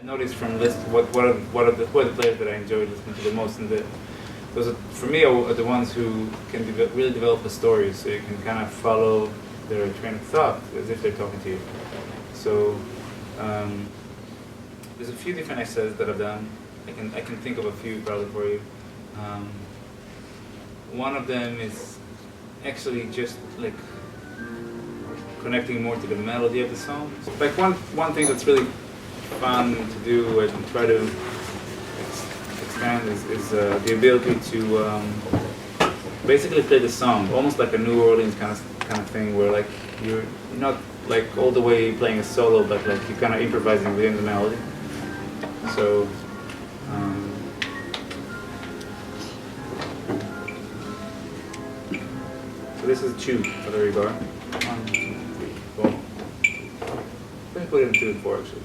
noticed from list what are the players that I enjoy listening to the most, and those are, for me, are the ones who can really develop the stories, so you can kind of follow their train of thought as if they're talking to you. So there's a few different exercises that I've done. I can think of a few probably for you. One of them is actually just like connecting more to the melody of the song. Like one thing that's really fun to do and try to expand is the ability to basically play the song, almost like a New Orleans kind of thing, where like you're not like all the way playing a solo, but like you're kind of improvising within the melody. So. So this is 2 for the rebar. 1, 2, 3, 4. Let me put it in 2 and 4 actually.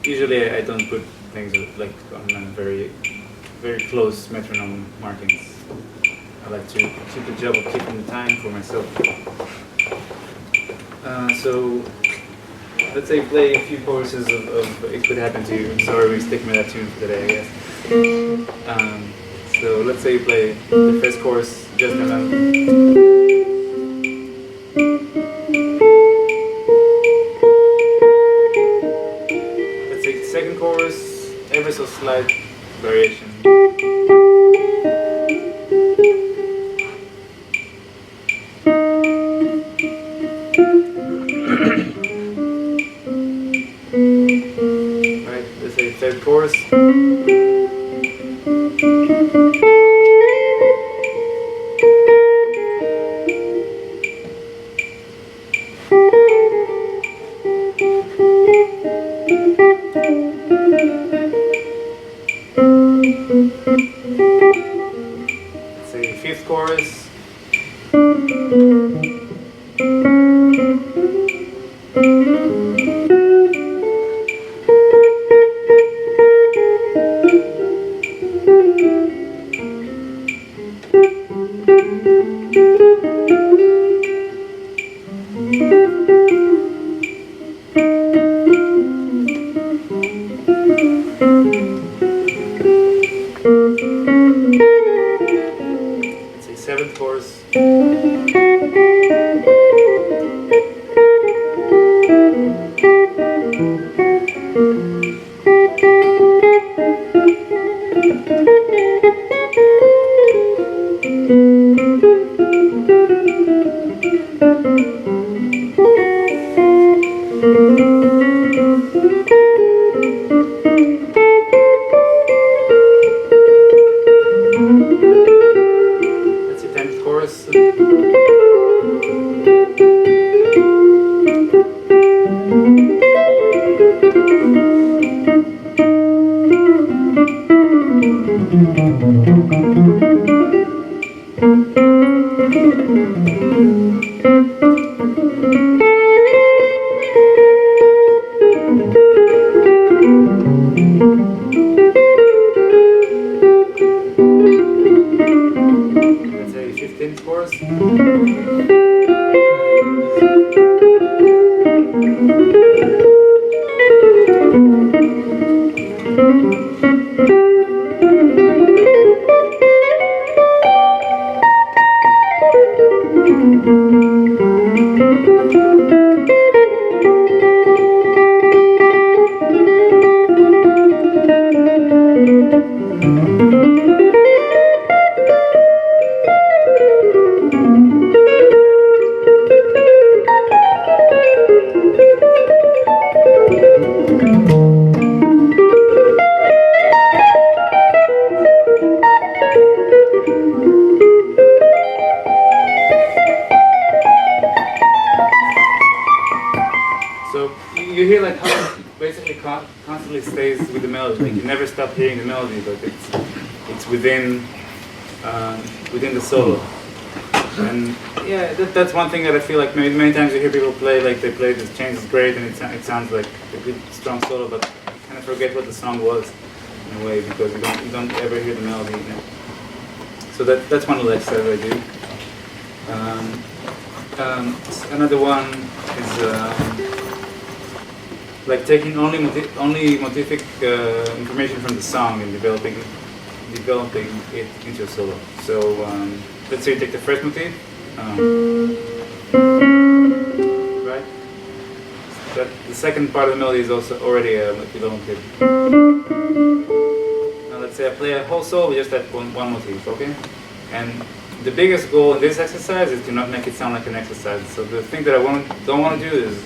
Usually I don't put things like on very, very close metronome markings. I like to keep the job of keeping the time for myself. So let's say play a few choruses of It Could Happen to You. Sorry, we stick with that tune for today, I guess. So let's say you play the first chorus just a little. Let's say the second chorus, ever so slight variation. Right, let's say third chorus. Let's say the fifth chorus. Let's say seventh chorus. That's the 10th chorus. Let's say 15th chorus. So you hear like how it basically constantly stays with the melody. Like you never stop hearing the melody, but it's within the solo. And yeah, that's one thing that I feel like many times you hear people play, like they play this change is great and it sounds like a good strong solo, but you kind of forget what the song was in a way because you don't ever hear the melody. You know? So that's one of the exercises I do. Another one is like taking only motivic information from the song and developing it into a solo. So let's say you take the first motif, right? That the second part of the melody is also already a developed motif. Now let's say I play a whole solo with just that one motif, okay? And the biggest goal in this exercise is to not make it sound like an exercise. So the thing that I don't want to do is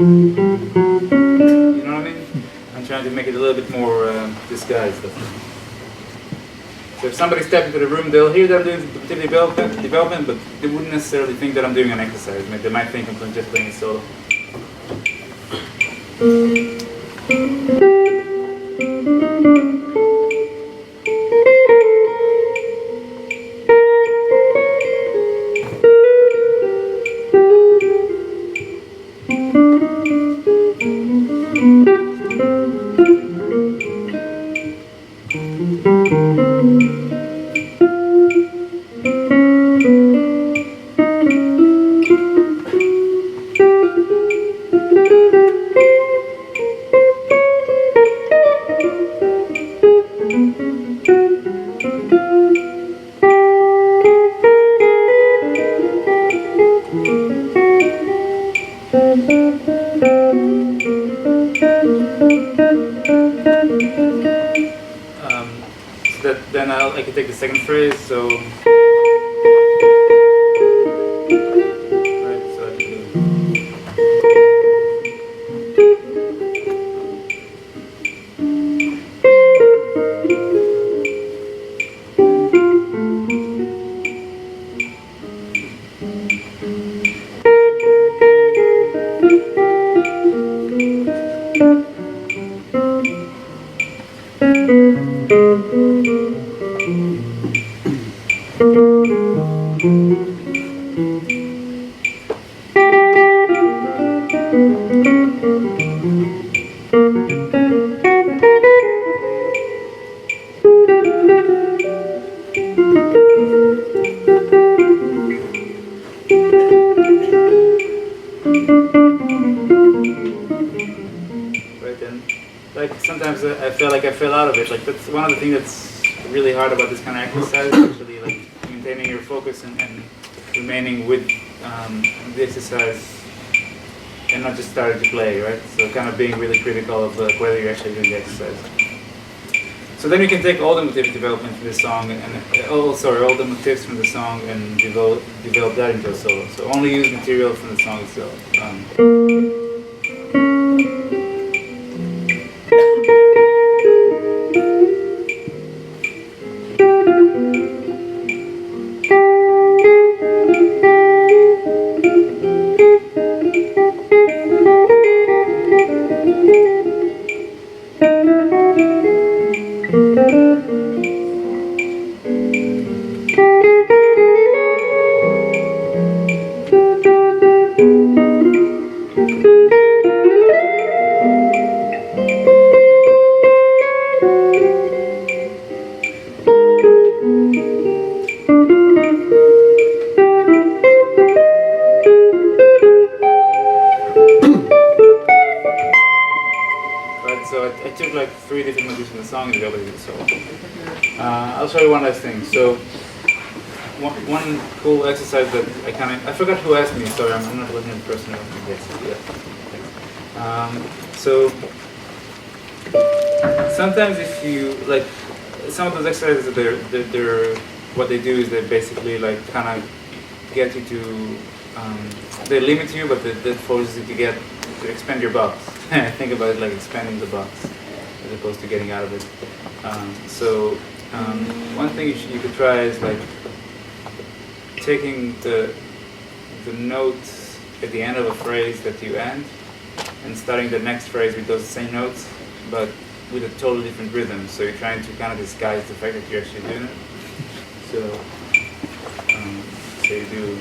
you know what I mean? I'm trying to make it a little bit more disguised. So if somebody steps into the room, they'll hear that I'm doing development, but they wouldn't necessarily think that I'm doing an exercise. They might think I'm just playing a solo. Then I can take the second phrase, so right, so I can like sometimes I feel like I fell out of it. Like that's one of the things that's really hard about this kind of exercise. Actually, like maintaining your focus and remaining with the exercise and not just starting to play, right? So kind of being really critical of whether you're actually doing the exercise. So then you can take all the motif development from the song all the motifs from the song and develop that into a solo. So only use material from the song itself. I took like 3 different motifs from the song and developed it. So I'll show you one last thing. So one cool exercise that I forgot who asked me. Sorry, I'm not looking at the person who asked me. So sometimes if you like some of those exercises, they're what they do is they basically like kind of get you to they limit you, but that forces you to expand your box. Think about it like expanding the box as opposed to getting out of it. One thing you could try is like taking the notes at the end of a phrase that you end and starting the next phrase with those same notes, but with a totally different rhythm. So you're trying to kind of disguise the fact that you're actually doing it. So you do.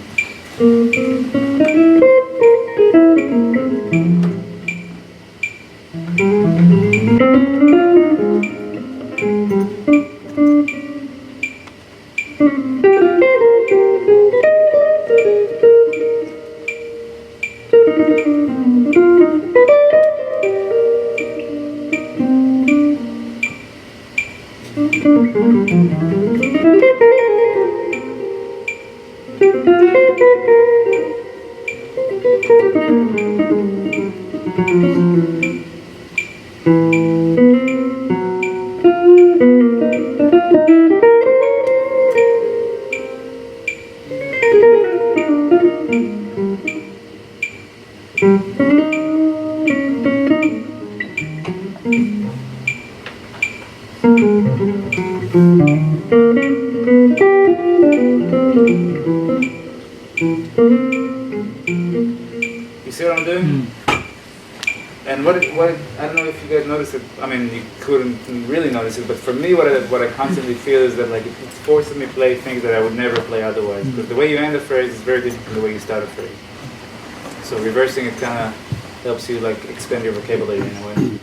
You see what I'm doing? And what I don't know if you guys notice it. I mean, you couldn't really notice it, but for me, what I constantly feel is that like it forces me to play things that I would never play otherwise. Because the way you end a phrase is very different from the way you start a phrase. So reversing it kind of helps you like expand your vocabulary in a way.